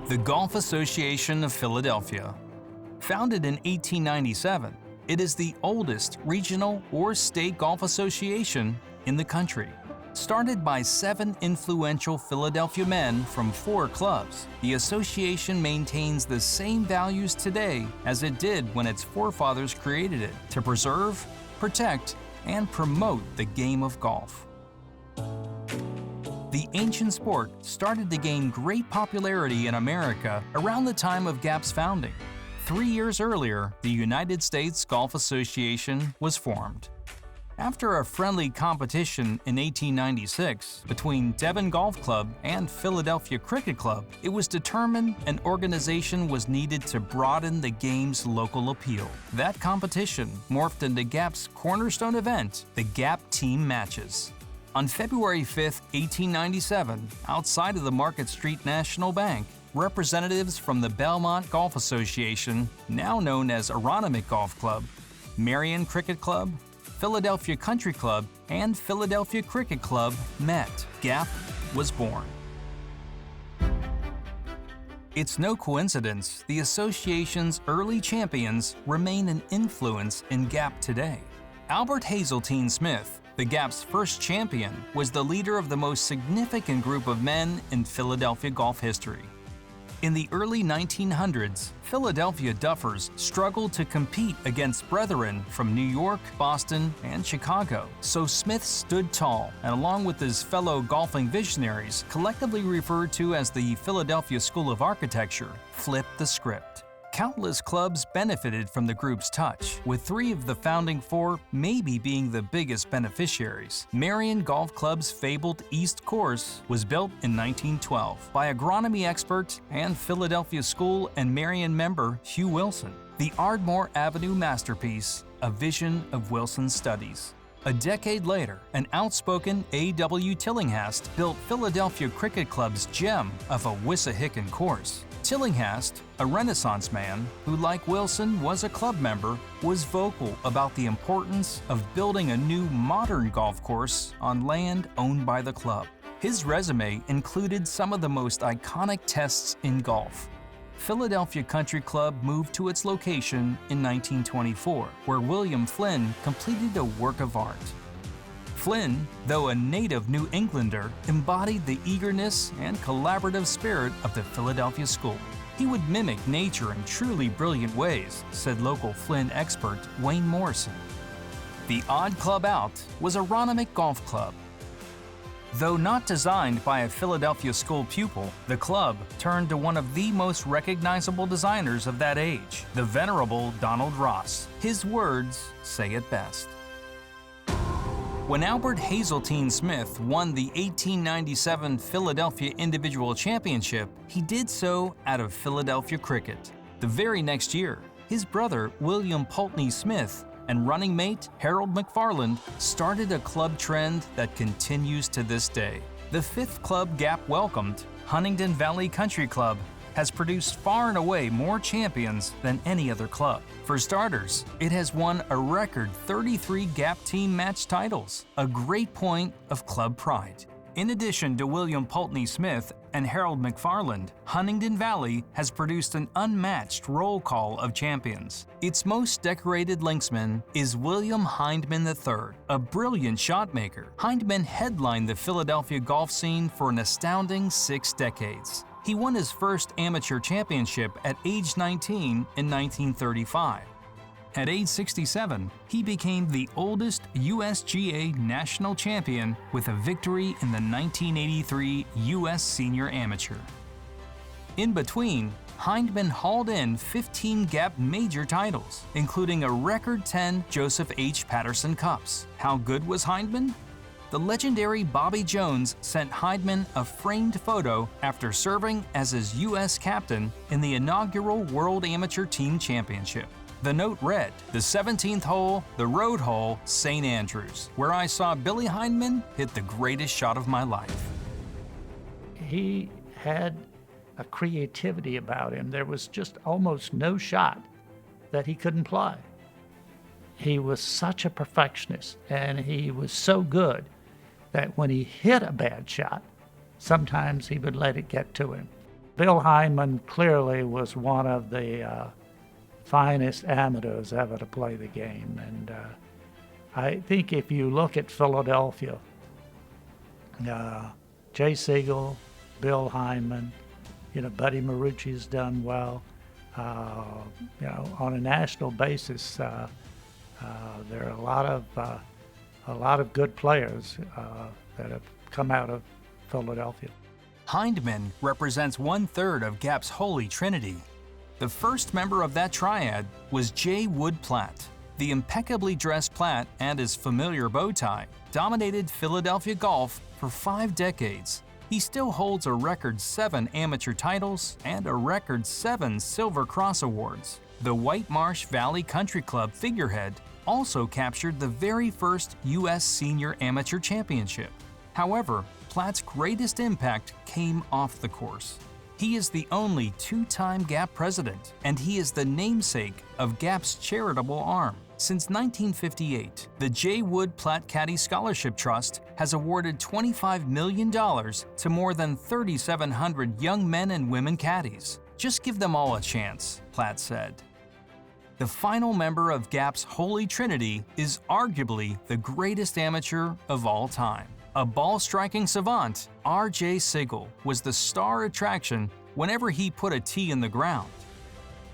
The Golf Association of Philadelphia. Founded in 1897, it is the oldest regional or state golf association in the country. Started by 7 influential Philadelphia men from 4 clubs, the association maintains the same values today as it did when its forefathers created it to preserve, protect, and promote the game of golf. The ancient sport started to gain great popularity in America around the time of GAP's founding. 3 years earlier, the United States Golf Association was formed. After a friendly competition in 1896 between Devon Golf Club and Philadelphia Cricket Club, it was determined an organization was needed to broaden the game's local appeal. That competition morphed into GAP's cornerstone event, the GAP Team Matches. On February 5, 1897, outside of the Market Street National Bank, representatives from the Belmont Golf Association, now known as Aronimink Golf Club, Merion Cricket Club, Philadelphia Country Club, and Philadelphia Cricket Club met. GAP was born. It's no coincidence the association's early champions remain an influence in GAP today. Albert Hazeltine Smith, the GAP's first champion, was the leader of the most significant group of men in Philadelphia golf history. In the early 1900s, Philadelphia Duffers struggled to compete against brethren from New York, Boston, and Chicago, so Smith stood tall and, along with his fellow golfing visionaries, collectively referred to as the Philadelphia School of Architecture, flipped the script. Countless clubs benefited from the group's touch, with 3 of the founding 4 maybe being the biggest beneficiaries. Merion Golf Club's fabled East Course was built in 1912 by agronomy expert and Philadelphia School and Merion member Hugh Wilson. The Ardmore Avenue masterpiece, a vision of Wilson's studies. A decade later, an outspoken A.W. Tillinghast built Philadelphia Cricket Club's gem of a Wissahickon course. Tillinghast, a Renaissance man who, like Wilson, was a club member, was vocal about the importance of building a new modern golf course on land owned by the club. His resume included some of the most iconic tests in golf. Philadelphia Country Club moved to its location in 1924, where William Flynn completed a work of art. Flynn, though a native New Englander, embodied the eagerness and collaborative spirit of the Philadelphia School. He would mimic nature in truly brilliant ways, said local Flynn expert Wayne Morrison. The odd club out was Aronimink Golf Club. Though not designed by a Philadelphia School pupil, the club turned to one of the most recognizable designers of that age, the venerable Donald Ross. His words say it best. When Albert Hazeltine Smith won the 1897 Philadelphia Individual Championship, he did so out of Philadelphia cricket. The very next year, his brother William Pulteney Smith and running mate Harold McFarland started a club trend that continues to this day. The 5th club GAP welcomed, Huntingdon Valley Country Club, has produced far and away more champions than any other club. For starters, it has won a record 33 GAP team match titles, a great point of club pride. In addition to William Pulteney Smith and Harold McFarland, Huntingdon Valley has produced an unmatched roll call of champions. Its most decorated linksman is William Hindman III, a brilliant shot maker. Hindman headlined the Philadelphia golf scene for an astounding 6 decades. He won his first amateur championship at age 19 in 1935. At age 67, he became the oldest USGA national champion with a victory in the 1983 U.S. Senior Amateur. In between, Hindman hauled in 15 GAP major titles, including a record 10 Joseph H. Patterson Cups. How good was Hindman? The legendary Bobby Jones sent Hindman a framed photo after serving as his U.S. captain in the inaugural World Amateur Team Championship. The note read, "The 17th hole, the road hole, St. Andrews, where I saw Billy Hindman hit the greatest shot of my life." He had a creativity about him. There was just almost no shot that he couldn't play. He was such a perfectionist, and he was so good that when he hit a bad shot, sometimes he would let it get to him. Bill Hyman clearly was one of the finest amateurs ever to play the game. And I think if you look at Philadelphia, Jay Sigel, Bill Hyman, Buddy Marucci's done well. On a national basis, there are a lot of good players that have come out of Philadelphia. Hyndman represents 1/3 of GAP's Holy Trinity. The first member of that triad was Jay Wood Platt. The impeccably dressed Platt and his familiar bow tie dominated Philadelphia golf for 5 decades. He still holds a record 7 amateur titles and a record 7 Silver Cross Awards. The White Marsh Valley Country Club figurehead also captured the very first U.S. Senior Amateur Championship. However, Platt's greatest impact came off the course. He is the only 2-time GAP president, and he is the namesake of GAP's charitable arm. Since 1958, the J. Wood Platt Caddy Scholarship Trust has awarded $25 million to more than 3,700 young men and women caddies. Just give them all a chance, Platt said. The final member of GAP's Holy Trinity is arguably the greatest amateur of all time. A ball-striking savant, R.J. Sigel was the star attraction whenever he put a tee in the ground.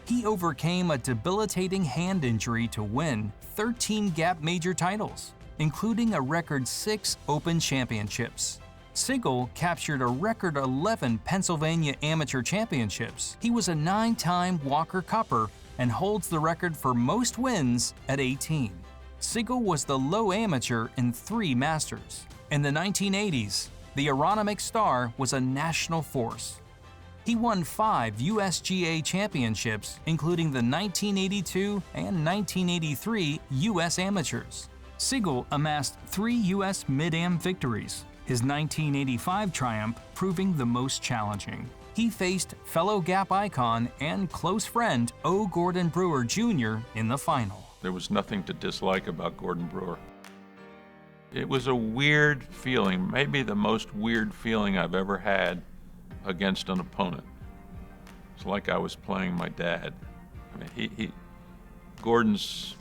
He overcame a debilitating hand injury to win 13 GAP major titles, including a record 6 Open Championships. Sigel captured a record 11 Pennsylvania Amateur Championships. He was a 9-time Walker Cupper and holds the record for most wins at 18. Sigel was the low amateur in 3 Masters. In the 1980s, the Aronimink star was a national force. He won 5 USGA championships, including the 1982 and 1983 U.S. Amateurs. Sigel amassed 3 U.S. Mid-Am victories, his 1985 triumph proving the most challenging. He faced fellow GAP icon and close friend O. Gordon Brewer Jr. in the final. There was nothing to dislike about Gordon Brewer. It was a weird feeling, maybe the most weird feeling I've ever had against an opponent. It's like I was playing my dad. I mean, Gordon's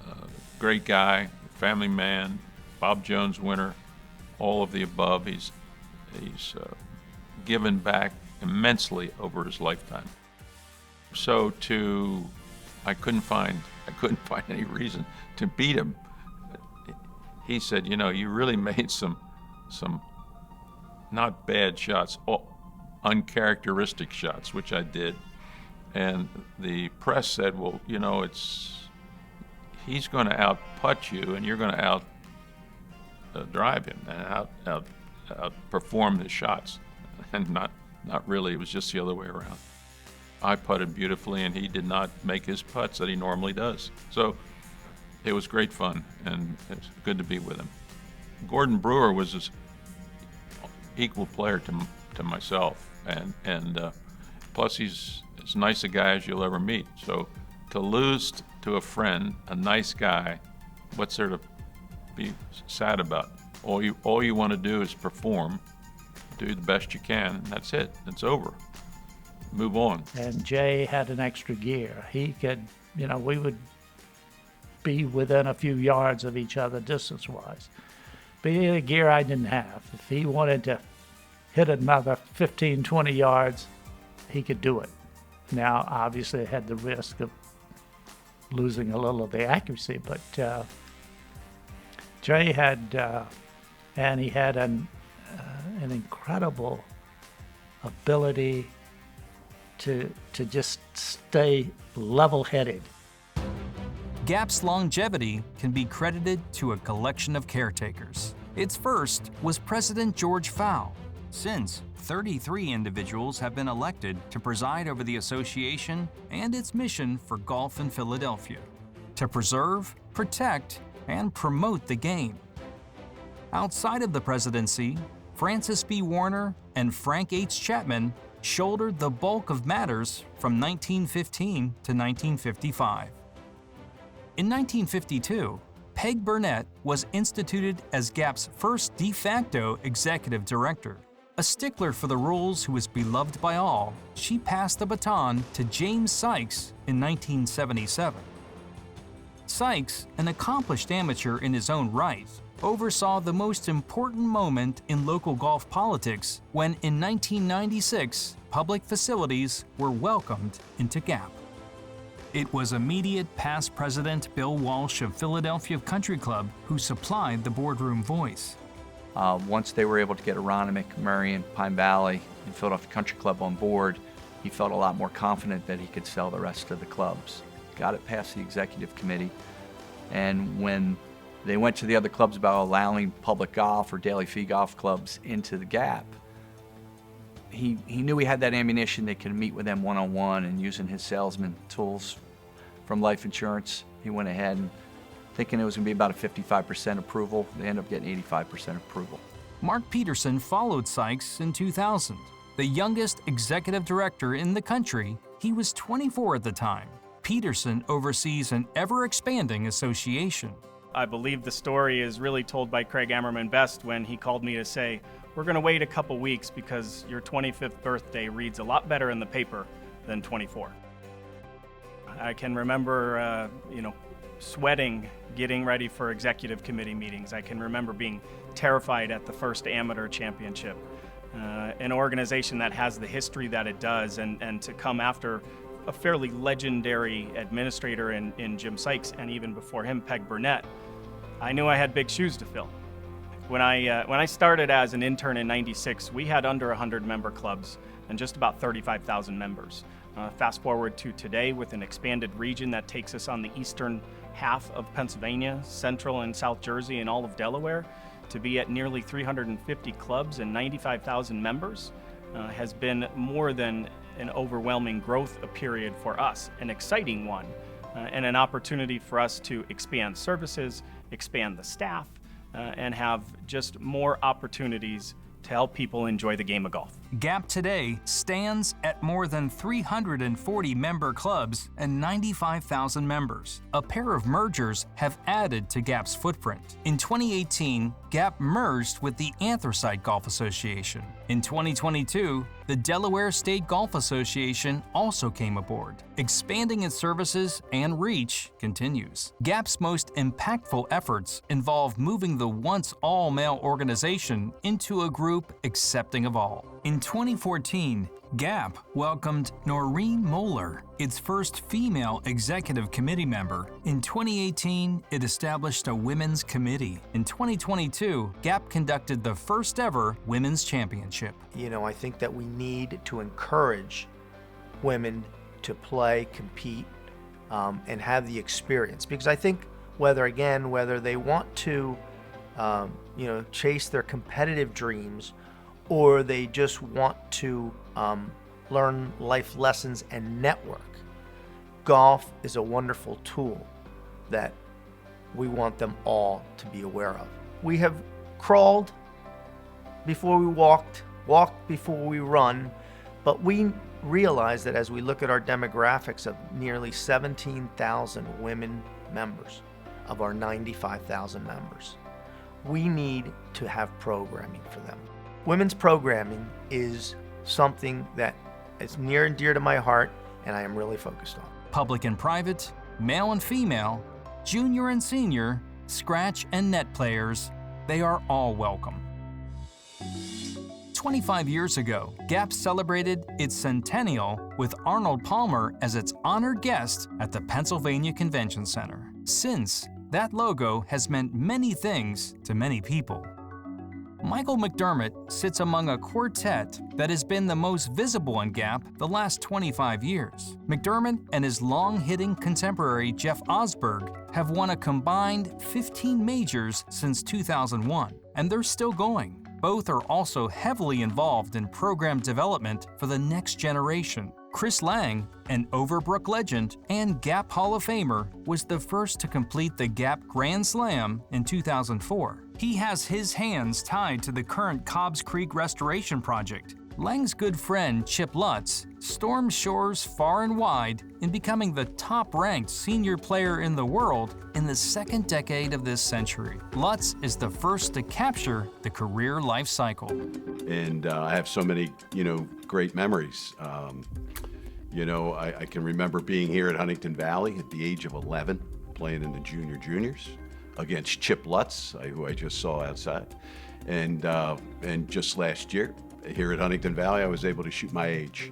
a great guy, family man, Bob Jones winner, all of the above. He's given back immensely over his lifetime. So I couldn't find any reason to beat him. He said, you really made some not bad shots, uncharacteristic shots, which I did. And the press said, well, he's going to out-putt you and you're going to out-drive him and out-perform the shots. And not really, it was just the other way around. I putted beautifully and he did not make his putts that he normally does. So it was great fun and it's good to be with him. Gordon Brewer was an equal player to myself, and plus he's as nice a guy as you'll ever meet. So to lose to a friend, a nice guy, what's there to be sad about? All you want to do is perform, do the best you can, and that's it. It's over. Move on. And Jay had an extra gear. He could, we would be within a few yards of each other distance-wise. But he had a gear I didn't have. If he wanted to hit another 15, 20 yards, he could do it. Now, obviously, it had the risk of losing a little of the accuracy, but Jay had, and he had an incredible ability to just stay level-headed. GAP's longevity can be credited to a collection of caretakers. Its first was President George Fow. Since, 33 individuals have been elected to preside over the association and its mission for golf in Philadelphia, to preserve, protect, and promote the game. Outside of the presidency, Francis B. Warner and Frank H. Chapman shouldered the bulk of matters from 1915 to 1955. In 1952, Peg Burnett was instituted as GAP's first de facto executive director. A stickler for the rules who was beloved by all, she passed the baton to James Sykes in 1977. Sykes, an accomplished amateur in his own right, oversaw the most important moment in local golf politics when, in 1996, public facilities were welcomed into Gap. It was immediate past president Bill Walsh of Philadelphia Country Club who supplied the boardroom voice. Once they were able to get Aronimink, Marion, Pine Valley, and Philadelphia Country Club on board, he felt a lot more confident that he could sell the rest of the clubs. Got it past the executive committee, and when they went to the other clubs about allowing public golf or daily fee golf clubs into the Gap, he knew he had that ammunition. They could meet with them one-on-one, and using his salesman tools from life insurance, he went ahead and thinking it was going to be about a 55% approval. They ended up getting 85% approval. Mark Peterson followed Sykes in 2000. The youngest executive director in the country, he was 24 at the time. Peterson oversees an ever-expanding association. I believe the story is really told by Craig Ammerman best when he called me to say, we're going to wait a couple weeks because your 25th birthday reads a lot better in the paper than 24. I can remember, sweating getting ready for executive committee meetings. I can remember being terrified at the first amateur championship. An organization that has the history that it does, and to come after a fairly legendary administrator in Jim Sykes, and even before him, Peg Burnett, I knew I had big shoes to fill. When I started as an intern in '96, we had under 100 member clubs and just about 35,000 members. Fast forward to today with an expanded region that takes us on the eastern half of Pennsylvania, central and South Jersey, and all of Delaware, to be at nearly 350 clubs and 95,000 members has been more than an overwhelming growth period for us, an exciting one, and an opportunity for us to expand services, expand the staff, and have just more opportunities to help people enjoy the game of golf. Gap today stands at more than 340 member clubs and 95,000 members. A pair of mergers have added to Gap's footprint. In 2018, Gap merged with the Anthracite Golf Association. In 2022, the Delaware State Golf Association also came aboard. Expanding its services and reach continues. Gap's most impactful efforts involve moving the once all-male organization into a group accepting of all. In 2014, Gap welcomed Noreen Moeller, its first female executive committee member. In 2018, it established a women's committee. In 2022, Gap conducted the first ever women's championship. I think that we need to encourage women to play, compete, and have the experience. Because I think whether they want to, chase their competitive dreams, or they just want to learn life lessons and network, golf is a wonderful tool that we want them all to be aware of. We have crawled before we walked before we run, but we realize that as we look at our demographics of nearly 17,000 women members of our 95,000 members, we need to have programming for them. Women's programming is something that is near and dear to my heart, and I am really focused on. Public and private, male and female, junior and senior, scratch and net players, they are all welcome. 25 years ago, Gap celebrated its centennial with Arnold Palmer as its honored guest at the Pennsylvania Convention Center. Since, that logo has meant many things to many people. Michael McDermott sits among a quartet that has been the most visible in Gap the last 25 years. McDermott and his long-hitting contemporary Jeff Osberg have won a combined 15 majors since 2001, and they're still going. Both are also heavily involved in program development for the next generation. Chris Lang, an Overbrook legend and Gap Hall of Famer, was the first to complete the Gap Grand Slam in 2004. He has his hands tied to the current Cobbs Creek restoration project, Lang's good friend Chip Lutz stormed shores far and wide in becoming the top-ranked senior player in the world in the second decade of this century. Lutz is the first to capture the career life cycle. And I have so many, great memories. I can remember being here at Huntington Valley at the age of 11, playing in the juniors against Chip Lutz, who I just saw outside. And just last year, here at Huntington Valley, I was able to shoot my age,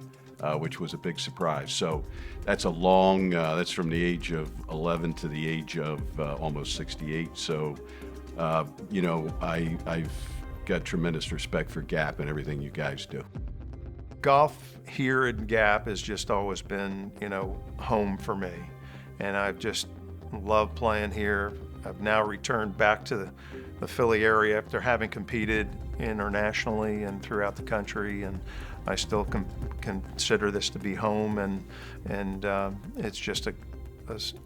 which was a big surprise. So that's that's from the age of 11 to the age of almost 68. So, I've got tremendous respect for Gap and everything you guys do. Golf here in Gap has just always been, home for me. And I've just loved playing here. I've now returned back to the Philly area after having competed internationally and throughout the country, and I still consider this to be home, and it's just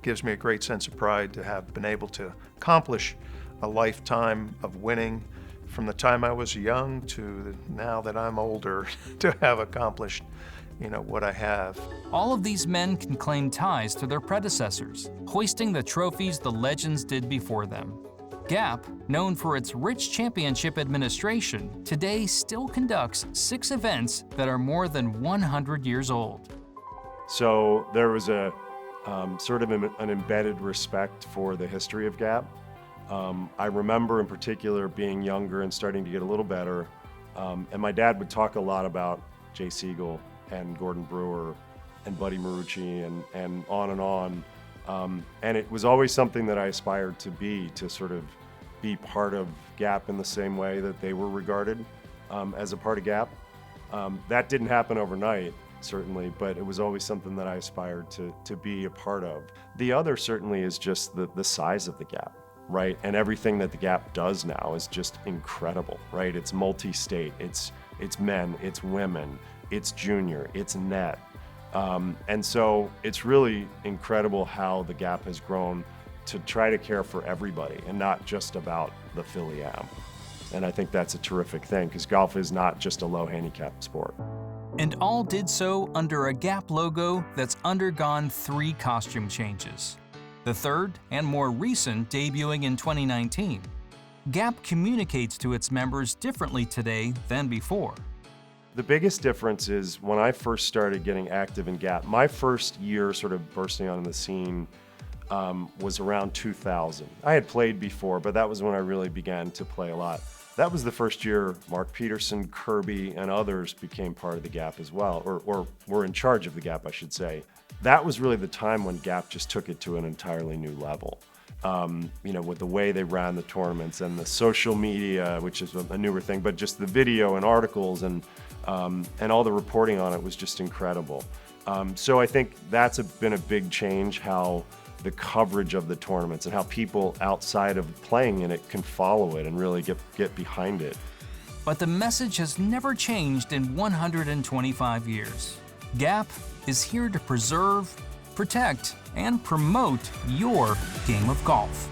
gives me a great sense of pride to have been able to accomplish a lifetime of winning from the time I was young to now that I'm older to have accomplished what I have. All of these men can claim ties to their predecessors, hoisting the trophies the legends did before them. Gap, known for its rich championship administration, today still conducts 6 events that are more than 100 years old. So there was a sort of an embedded respect for the history of Gap. I remember in particular being younger and starting to get a little better, and my dad would talk a lot about Jay Siegel and Gordon Brewer and Buddy Marucci and on. And it was always something that I aspired to be, to sort of be part of Gap in the same way that they were regarded as a part of Gap. That didn't happen overnight, certainly, but it was always something that I aspired to be a part of. The other certainly is just the size of the Gap, right? And everything that the Gap does now is just incredible, right? It's multi-state, it's men, it's women, it's junior, it's net. And so it's really incredible how the Gap has grown to try to care for everybody and not just about the Philly Am. And I think that's a terrific thing, because golf is not just a low handicap sport. And all did so under a Gap logo that's undergone 3 costume changes. The third, and more recent, debuting in 2019. Gap communicates to its members differently today than before. The biggest difference is when I first started getting active in Gap, my first year sort of bursting on the scene was around 2000. I had played before, but that was when I really began to play a lot. That was the first year Mark Peterson, Kirby, and others became part of the Gap as well, or were in charge of the Gap, I should say. That was really the time when Gap just took it to an entirely new level. With the way they ran the tournaments and the social media, which is a newer thing, but just the video and articles and all the reporting on it was just incredible. So I think that's been a big change, how the coverage of the tournaments and how people outside of playing in it can follow it and really get behind it. But the message has never changed in 125 years. Gap is here to preserve, protect, and promote your game of golf.